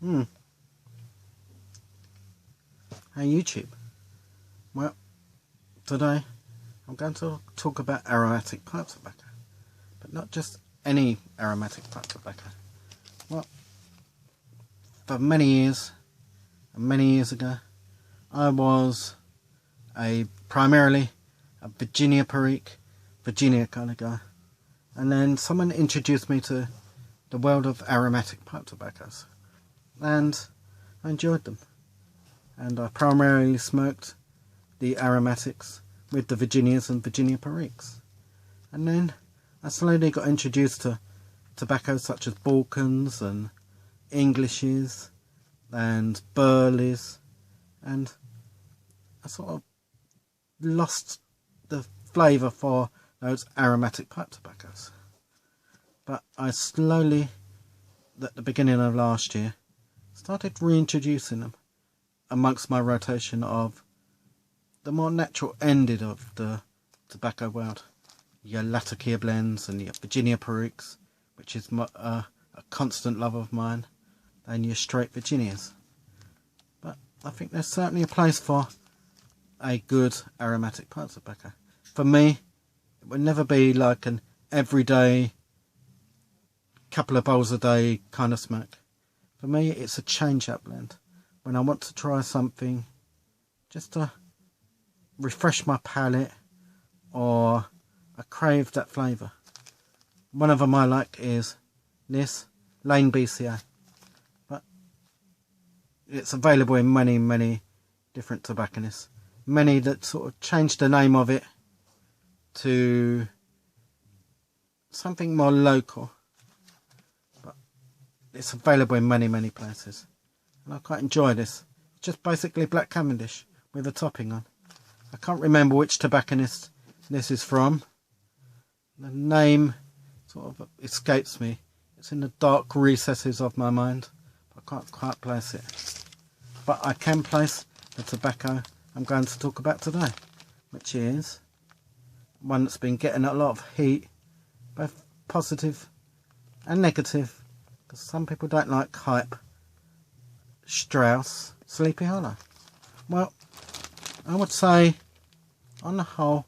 Hey YouTube. Well, today I'm going to talk about aromatic pipe tobacco, but not just any aromatic pipe tobacco. Well, for many years ago, I was primarily a Virginia Perique, Virginia kind of guy, and then someone introduced me to the world of aromatic pipe tobaccos, and I enjoyed them. And I primarily smoked the aromatics with the Virginias and Virginia Periques. And then I slowly got introduced to tobaccos such as Balkans and Englishes and Burleys, and I sort of lost the flavour for those aromatic pipe tobaccos. But I slowly, at the beginning of last year, started reintroducing them amongst my rotation of the more natural ended of the tobacco world. Your Latakia blends and your Virginia Periques, which is a constant love of mine, and your straight Virginias. But I think there's certainly a place for a good aromatic pipe tobacco. For me, it would never be like an everyday, couple of bowls a day kind of smoke. For me, it's a change-up blend. When I want to try something just to refresh my palate, or I crave that flavour. One of them I like is this Lane BCA, but it's available in many different tobacconists. Many that sort of changed the name of it to something more local, but it's available in many places. And I quite enjoy this. It's just basically black Cavendish with a topping on. I can't remember which tobacconist this is from. The name sort of escapes me. It's in the dark recesses of my mind. I can't quite place it. But I can place the tobacco I'm going to talk about today, which is one that's been getting a lot of heat, both positive and negative, because some people don't like hype. Strauss Sleepy Hollow. Well, I would say on the whole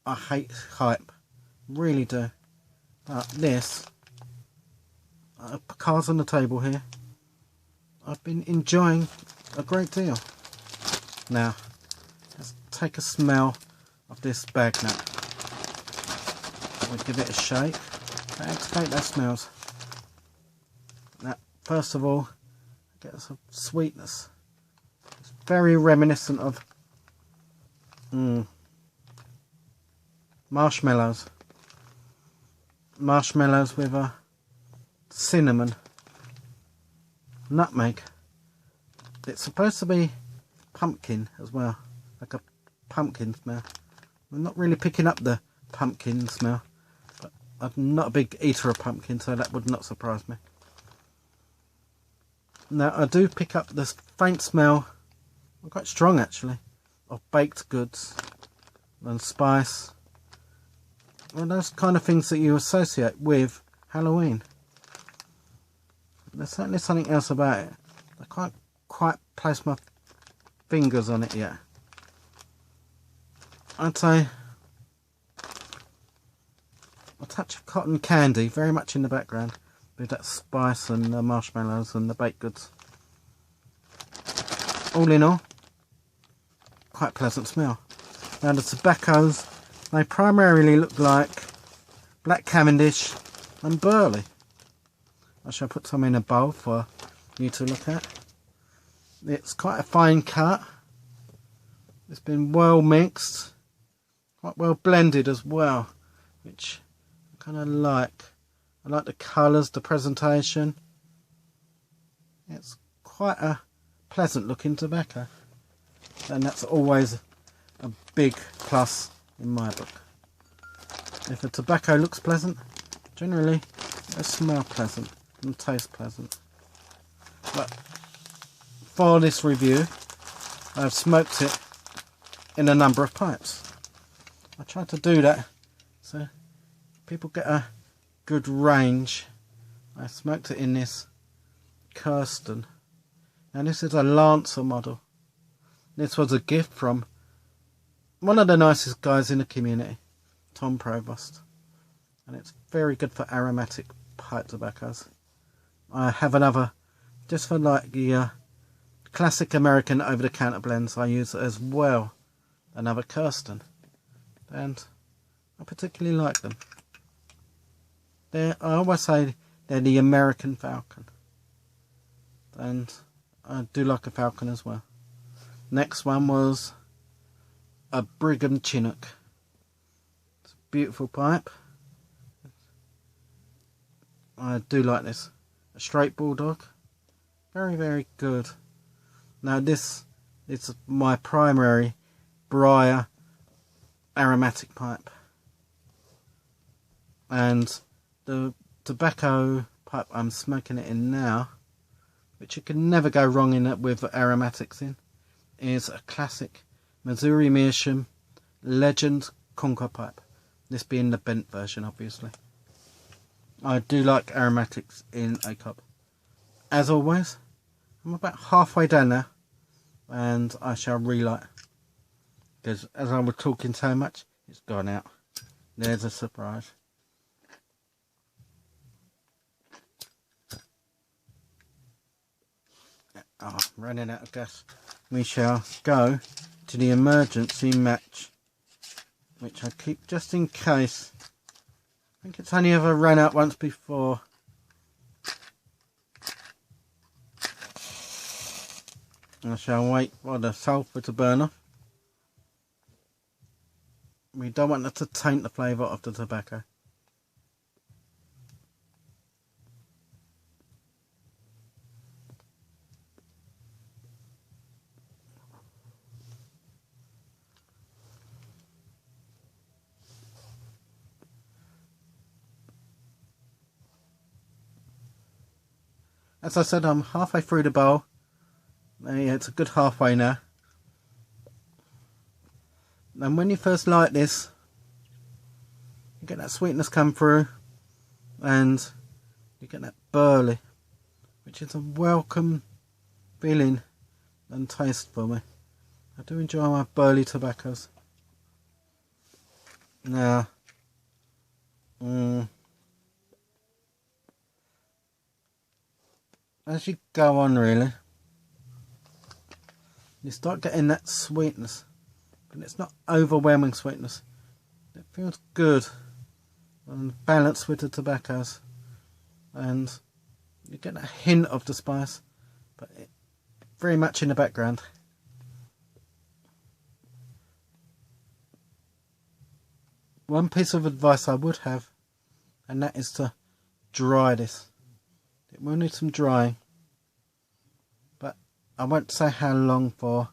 I hate hype, really do. But this, cards on the table here, I've been enjoying a great deal. Now let's take a smell of this bag now. We'll give it a shake. Activate those smells. Now, first of all, get some sweetness. It's very reminiscent of marshmallows. Marshmallows with a cinnamon, nutmeg. It's supposed to be pumpkin as well, like a pumpkin smell. I'm not really picking up the pumpkin smell, but I'm not a big eater of pumpkin, so that would not surprise me. Now I do pick up this faint smell, quite strong actually, of baked goods and spice. Well, those kind of things that you associate with Halloween. There's certainly something else about it. I can't quite place my fingers on it yet. I'd say a touch of cotton candy, very much in the background, with that spice and the marshmallows and the baked goods. All in all, quite pleasant smell. Now the tobaccos, they primarily look like black Cavendish and Burley. I shall put some in a bowl for you to look at. It's quite a fine cut. It's been well mixed, quite well blended as well, which I kind of like. I like the colours, the presentation. It's quite a pleasant looking tobacco, and that's always a big plus in my book. If a tobacco looks pleasant, generally it smells pleasant and tastes pleasant. But for this review, I've smoked it in a number of pipes. I try to do that so people get a good range. I smoked it in this Kirsten Now this is a Lancer model. This was a gift from one of the nicest guys in the community, Tom Provost. And it's very good for aromatic pipe tobaccos. I have another, just for like the classic American over-the-counter blends, I use as well another Kirsten. And I particularly like them. I always say they're the American Falcon. And I do like a Falcon as well. Next one was a Brigham Chinook. It's a beautiful pipe. I do like this. A straight bulldog. Very, very good. Now this is my primary briar aromatic pipe. And the tobacco pipe I'm smoking it in now, which you can never go wrong in it with aromatics in, is a classic Missouri Meerschaum Legend Conquer pipe. This being the bent version, obviously. I do like aromatics in a cup. As always, I'm about halfway down now, and I shall relight. Because as I was talking so much, it's gone out. There's a surprise. Oh, running out of gas. We shall go to the emergency match, which I keep just in case. I think it's only ever run out once before. I shall wait for the sulphur to burn off. We don't want it to taint the flavour of the tobacco. As I said, I'm halfway through the bowl. Yeah, it's a good halfway now. And when you first light this, you get that sweetness come through, and you get that burley, which is a welcome feeling and taste for me. I do enjoy my burley tobaccos. Now, as you go on, really, you start getting that sweetness, but it's not overwhelming sweetness. It feels good and balanced with the tobaccos, and you get a hint of the spice, but very much in the background. One piece of advice I would have, and that is to dry this. It will need some drying, but I won't say how long for,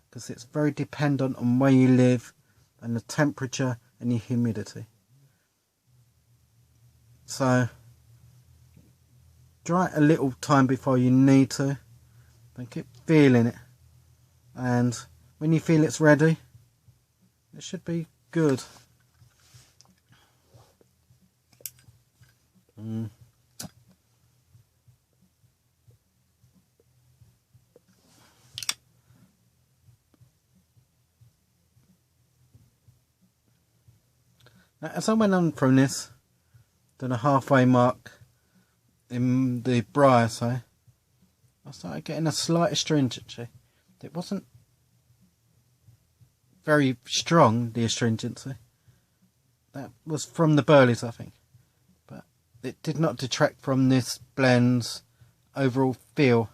because it's very dependent on where you live and the temperature and the humidity. So dry it a little time before you need to, then keep feeling it, and when you feel it's ready, it should be good. Now, as I went on from this to the halfway mark in the briar, I started getting a slight astringency. It wasn't very strong, the astringency. That was from the burleys, I think. But it did not detract from this blend's overall feel.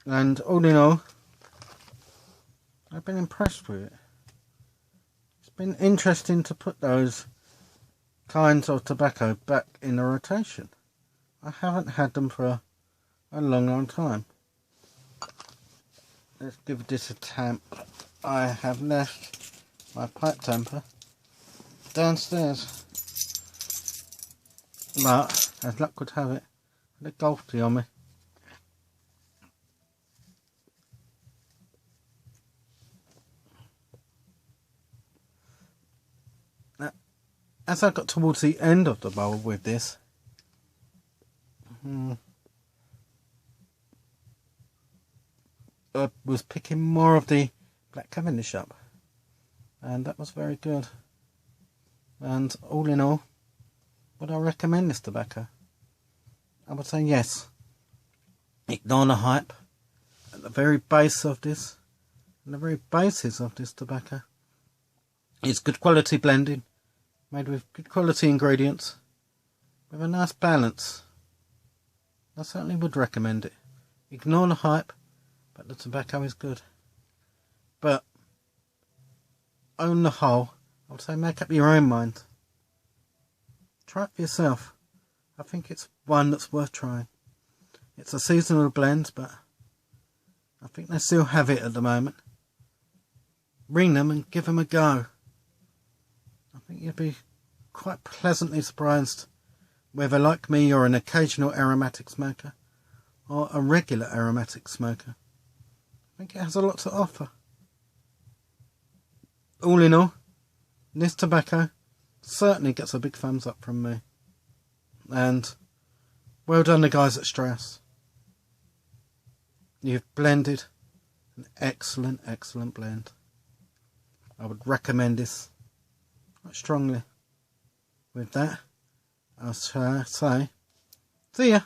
And all in all, I've been impressed with it. It's been interesting to put those kinds of tobacco back in the rotation. I haven't had them for a long time. Let's give this a tamp. I have left my pipe tamper downstairs, but as luck would have it, I had a golf tee on me. Now, as I got towards the end of the bowl with this, was picking more of the Black Cavendish up, and that was very good. And all in all, would I recommend this tobacco? I would say yes. Ignore the hype. At the very base of this, and the very basis of this tobacco, is good quality blending, made with good quality ingredients, with a nice balance. I certainly would recommend it. Ignore the hype, but the tobacco is good. But on the whole, I would say make up your own mind. Try it for yourself. I think it's one that's worth trying. It's a seasonal blend, but I think they still have it at the moment. Ring them and give them a go. I think you'd be quite pleasantly surprised whether, like me, you're an occasional aromatic smoker or a regular aromatic smoker. I think it has a lot to offer. All in all, this tobacco certainly gets a big thumbs up from me. And well done the guys at Strauss. You've blended an excellent, excellent blend. I would recommend this quite strongly. With that, I'll say, see ya.